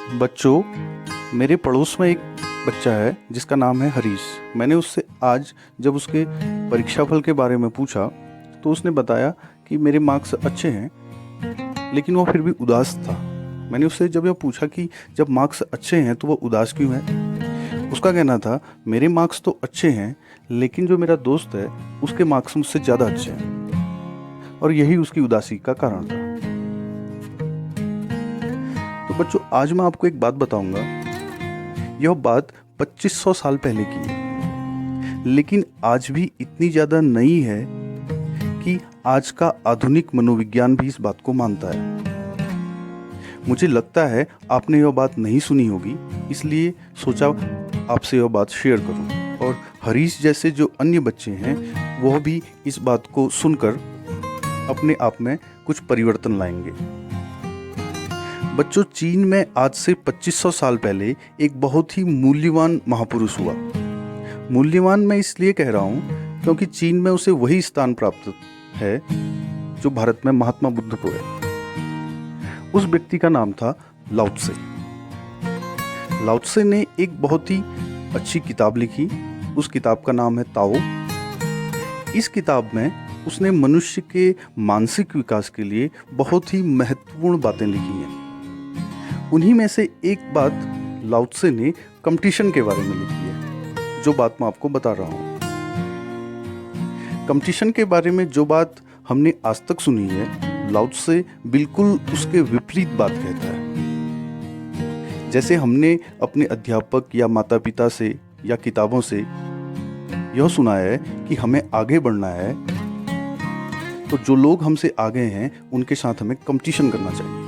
बच्चों, मेरे पड़ोस में एक बच्चा है जिसका नाम है हरीश। मैंने उससे आज जब उसके परीक्षाफल के बारे में पूछा तो उसने बताया कि मेरे मार्क्स अच्छे हैं, लेकिन वो फिर भी उदास था। मैंने उससे जब यह पूछा कि जब मार्क्स अच्छे हैं तो वो उदास क्यों है। उसका कहना था मेरे मार्क्स तो अच्छे हैं, लेकिन जो मेरा दोस्त है उसके मार्क्स मुझसे ज़्यादा अच्छे हैं, और यही उसकी उदासी का कारण था। तो बच्चों, आज मैं आपको एक बात बताऊंगा। यह बात 2500 साल पहले की है, लेकिन आज भी इतनी ज़्यादा नई है कि आज का आधुनिक मनोविज्ञान भी इस बात को मानता है। मुझे लगता है आपने यह बात नहीं सुनी होगी, इसलिए सोचा आपसे यह बात शेयर करूं, और हरीश जैसे जो अन्य बच्चे हैं वह भी इस बात को सुनकर अपने आप में कुछ परिवर्तन लाएंगे। बच्चों, चीन में आज से 2500 साल पहले एक बहुत ही मूल्यवान महापुरुष हुआ। मूल्यवान मैं इसलिए कह रहा हूँ क्योंकि चीन में उसे वही स्थान प्राप्त है जो भारत में महात्मा बुद्ध को है। उस व्यक्ति का नाम था लाओ त्से। लाओ त्से ने एक बहुत ही अच्छी किताब लिखी। उस किताब का नाम है ताओ। इस किताब में उसने मनुष्य के मानसिक विकास के लिए बहुत ही महत्वपूर्ण बातें लिखी हैं। उन्हीं में से एक बात लाओ त्से ने कंपटीशन के बारे में लिखी है, जो बात मैं आपको बता रहा हूँ। कंपटीशन के बारे में जो बात हमने आज तक सुनी है, लाओ त्से बिल्कुल उसके विपरीत बात कहता है। जैसे हमने अपने अध्यापक या माता पिता से या किताबों से यह सुना है कि हमें आगे बढ़ना है, तो जो लोग हमसे आगे हैं उनके साथ हमें कंपटीशन करना चाहिए।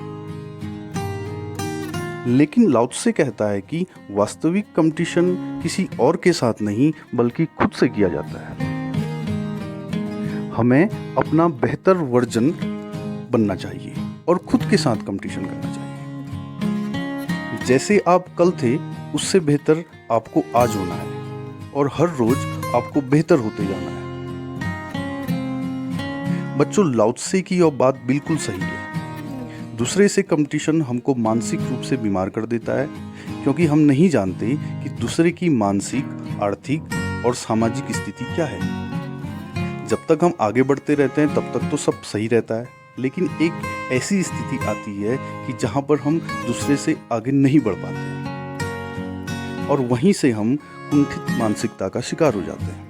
लेकिन लाओ त्से कहता है कि वास्तविक कंपटीशन किसी और के साथ नहीं बल्कि खुद से किया जाता है। हमें अपना बेहतर वर्जन बनना चाहिए और खुद के साथ कंपटीशन करना चाहिए। जैसे आप कल थे उससे बेहतर आपको आज होना है, और हर रोज आपको बेहतर होते जाना है। बच्चों, लाओ त्से की यह बात बिल्कुल सही है। दूसरे से कंपटीशन हमको मानसिक रूप से बीमार कर देता है, क्योंकि हम नहीं जानते कि दूसरे की मानसिक, आर्थिक और सामाजिक स्थिति क्या है। जब तक हम आगे बढ़ते रहते हैं तब तक तो सब सही रहता है, लेकिन एक ऐसी स्थिति आती है कि जहां पर हम दूसरे से आगे नहीं बढ़ पाते, और वहीं से हम कुंठित मानसिकता का शिकार हो जाते हैं।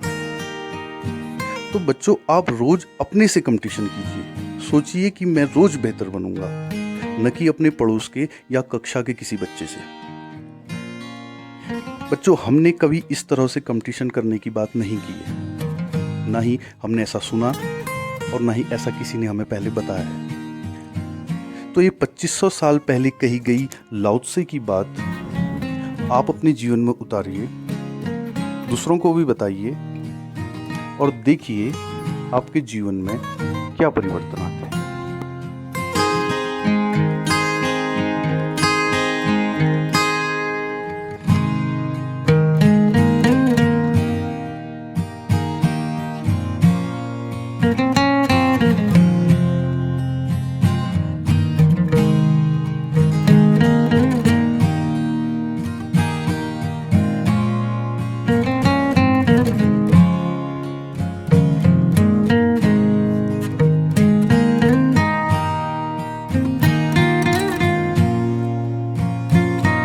तो बच्चों, आप रोज अपने से कंपटीशन कीजिए। सोचिए कि मैं रोज बेहतर बनूंगा, न कि अपने पड़ोस के या कक्षा के किसी बच्चे से। बच्चों, हमने कभी इस तरह से कंपटीशन करने की बात नहीं की है, ना ही हमने ऐसा सुना, और ना ही ऐसा किसी ने हमें पहले बताया है। तो ये 2500 साल पहले कही गई लाओ त्से की बात आप अपने जीवन में उतारिए, दूसरों को भी बताइए, और देखिए आपके जीवन में क्या परिवर्तन आते हैं।